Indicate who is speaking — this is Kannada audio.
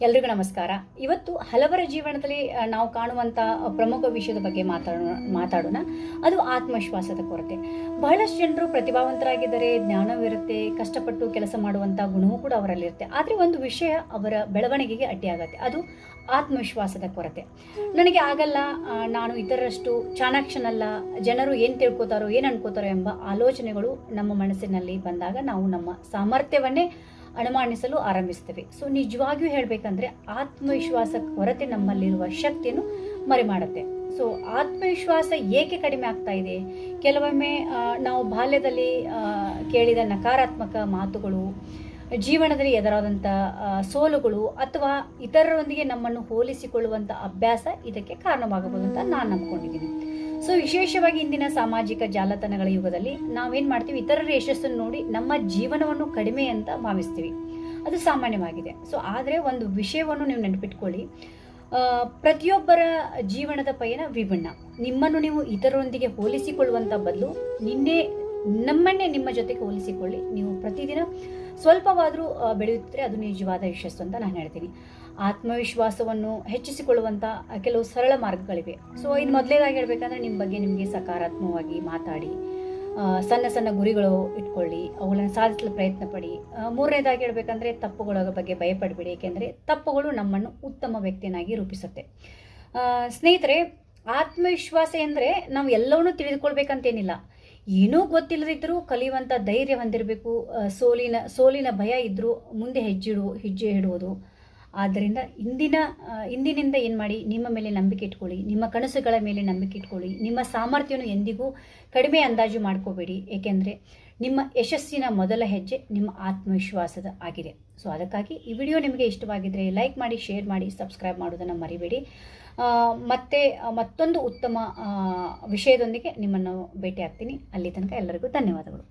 Speaker 1: ಎಲ್ರಿಗೂ ನಮಸ್ಕಾರ. ಇವತ್ತು ಹಲವರ ಜೀವನದಲ್ಲಿ ನಾವು ಕಾಣುವಂಥ ಪ್ರಮುಖ ವಿಷಯದ ಬಗ್ಗೆ ಮಾತಾಡೋಣ. ಅದು ಆತ್ಮವಿಶ್ವಾಸದ ಕೊರತೆ. ಬಹಳಷ್ಟು ಜನರು ಪ್ರತಿಭಾವಂತರಾಗಿದ್ದರೆ, ಜ್ಞಾನವಿರುತ್ತೆ, ಕಷ್ಟಪಟ್ಟು ಕೆಲಸ ಮಾಡುವಂಥ ಗುಣವೂ ಕೂಡ ಅವರಲ್ಲಿರುತ್ತೆ. ಆದರೆ ಒಂದು ವಿಷಯ ಅವರ ಬೆಳವಣಿಗೆಗೆ ಅಡ್ಡಿಯಾಗತ್ತೆ, ಅದು ಆತ್ಮವಿಶ್ವಾಸದ ಕೊರತೆ. ನನಗೆ ಆಗಲ್ಲ, ನಾನು ಇತರರಷ್ಟು ಚಾಣಾಕ್ಷನಲ್ಲ, ಜನರು ಏನು ತಿಳ್ಕೊತಾರೋ ಏನು ಅನ್ಕೋತಾರೋ ಎಂಬ ಆಲೋಚನೆಗಳು ನಮ್ಮ ಮನಸ್ಸಿನಲ್ಲಿ ಬಂದಾಗ ನಾವು ನಮ್ಮ ಸಾಮರ್ಥ್ಯವನ್ನೇ ಅನುಮಾನಿಸಲು ಆರಂಭಿಸ್ತೇವೆ. ಸೊ ನಿಜವಾಗಿಯೂ ಹೇಳಬೇಕಂದ್ರೆ ಆತ್ಮವಿಶ್ವಾಸ ಕೊರತೆ ನಮ್ಮಲ್ಲಿರುವ ಶಕ್ತಿಯನ್ನು ಮರೆಮಾಡುತ್ತೆ. ಸೊ ಆತ್ಮವಿಶ್ವಾಸ ಏಕೆ ಕಡಿಮೆ ಆಗ್ತಾ ಇದೆ? ಕೆಲವೊಮ್ಮೆ ನಾವು ಬಾಲ್ಯದಲ್ಲಿ ಕೇಳಿದ ನಕಾರಾತ್ಮಕ ಮಾತುಗಳು, ಜೀವನದಲ್ಲಿ ಎದುರಾದಂಥ ಸೋಲುಗಳು, ಅಥವಾ ಇತರರೊಂದಿಗೆ ನಮ್ಮನ್ನು ಹೋಲಿಸಿಕೊಳ್ಳುವಂಥ ಅಭ್ಯಾಸ ಇದಕ್ಕೆ ಕಾರಣವಾಗಬಹುದು ಅಂತ ನಾನು ನಂಬ್ಕೊಂಡಿದ್ದೀನಿ. ಸೊ ವಿಶೇಷವಾಗಿ ಇಂದಿನ ಸಾಮಾಜಿಕ ಜಾಲತಾಣಗಳ ಯುಗದಲ್ಲಿ ನಾವೇನು ಮಾಡ್ತೀವಿ, ಇತರರ ಯಶಸ್ಸನ್ನು ನೋಡಿ ನಮ್ಮ ಜೀವನವನ್ನು ಕಡಿಮೆ ಅಂತ ಭಾವಿಸ್ತೀವಿ. ಅದು ಸಾಮಾನ್ಯವಾಗಿದೆ. ಸೊ ಆದರೆ ಒಂದು ವಿಷಯವನ್ನು ನೀವು ನೆನಪಿಟ್ಕೊಳ್ಳಿ, ಪ್ರತಿಯೊಬ್ಬರ ಜೀವನದ ಪಯಣ ವಿಭಿನ್ನ. ನಿಮ್ಮನ್ನು ನೀವು ಇತರರೊಂದಿಗೆ ಹೋಲಿಸಿಕೊಳ್ಳುವಂಥ ಬದಲು ನಮ್ಮನ್ನೇ ನಿಮ್ಮ ಜೊತೆಗೆ ಹೋಲಿಸಿಕೊಳ್ಳಿ. ನೀವು ಪ್ರತಿದಿನ ಸ್ವಲ್ಪವಾದರೂ ಬೆಳೆಯುತ್ತಿದ್ರೆ ಅದು ನಿಜವಾದ ಯಶಸ್ಸು ಅಂತ ನಾನು ಹೇಳ್ತೀನಿ. ಆತ್ಮವಿಶ್ವಾಸವನ್ನು ಹೆಚ್ಚಿಸಿಕೊಳ್ಳುವಂಥ ಕೆಲವು ಸರಳ ಮಾರ್ಗಗಳಿವೆ. ಸೊ ಇನ್ನು ಮೊದಲೇದಾಗಿ ಹೇಳಬೇಕಂದ್ರೆ, ನಿಮ್ಮ ಬಗ್ಗೆ ನಿಮಗೆ ಸಕಾರಾತ್ಮಕವಾಗಿ ಮಾತಾಡಿ, ಸಣ್ಣ ಸಣ್ಣ ಗುರಿಗಳು ಇಟ್ಕೊಳ್ಳಿ, ಅವುಗಳನ್ನು ಸಾಧಿಸಲು ಪ್ರಯತ್ನ ಪಡಿ. ಮೂರನೇದಾಗಿ ಹೇಳಬೇಕಂದ್ರೆ, ತಪ್ಪುಗಳ ಬಗ್ಗೆ ಭಯಪಡಬೇಡಿ, ಏಕೆಂದರೆ ತಪ್ಪುಗಳು ನಮ್ಮನ್ನು ಉತ್ತಮ ವ್ಯಕ್ತಿಯನ್ನಾಗಿ ರೂಪಿಸುತ್ತೆ. ಸ್ನೇಹಿತರೆ, ಆತ್ಮವಿಶ್ವಾಸ ಎಂದರೆ ನಾವು ಎಲ್ಲವನ್ನೂ ತಿಳಿದುಕೊಳ್ಬೇಕಂತೇನಿಲ್ಲ. ಏನೂ ಗೊತ್ತಿಲ್ಲದಿದ್ದರೂ ಕಲಿಯುವಂಥ ಧೈರ್ಯ ಹೊಂದಿರಬೇಕು. ಸೋಲಿನ ಭಯ ಇದ್ದರೂ ಮುಂದೆ ಹೆಜ್ಜೆ ಇಡುವುದು. ಆದ್ದರಿಂದ ಇಂದಿನಿಂದ ಏನು ಮಾಡಿ, ನಿಮ್ಮ ಮೇಲೆ ನಂಬಿಕೆ ಇಟ್ಕೊಳ್ಳಿ, ನಿಮ್ಮ ಕನಸುಗಳ ಮೇಲೆ ನಂಬಿಕೆ ಇಟ್ಕೊಳ್ಳಿ. ನಿಮ್ಮ ಸಾಮರ್ಥ್ಯವನ್ನು ಎಂದಿಗೂ ಕಡಿಮೆ ಅಂದಾಜು ಮಾಡ್ಕೋಬೇಡಿ, ಏಕೆಂದರೆ ನಿಮ್ಮ ಯಶಸ್ಸಿನ ಮೊದಲ ಹೆಜ್ಜೆ ನಿಮ್ಮ ಆತ್ಮವಿಶ್ವಾಸದ ಆಗಿದೆ. ಸೊ ಅದಕ್ಕಾಗಿ ಈ ವಿಡಿಯೋ ನಿಮಗೆ ಇಷ್ಟವಾಗಿದ್ದರೆ ಲೈಕ್ ಮಾಡಿ, ಶೇರ್ ಮಾಡಿ, ಸಬ್ಸ್ಕ್ರೈಬ್ ಮಾಡೋದನ್ನು ಮರಿಬೇಡಿ. ಮತ್ತೆ ಮತ್ತೊಂದು ಉತ್ತಮ ವಿಷಯದೊಂದಿಗೆ ನಿಮ್ಮನ್ನು ಭೇಟಿ ಆಗ್ತೀನಿ. ಅಲ್ಲಿ ತನಕ ಎಲ್ಲರಿಗೂ ಧನ್ಯವಾದಗಳು.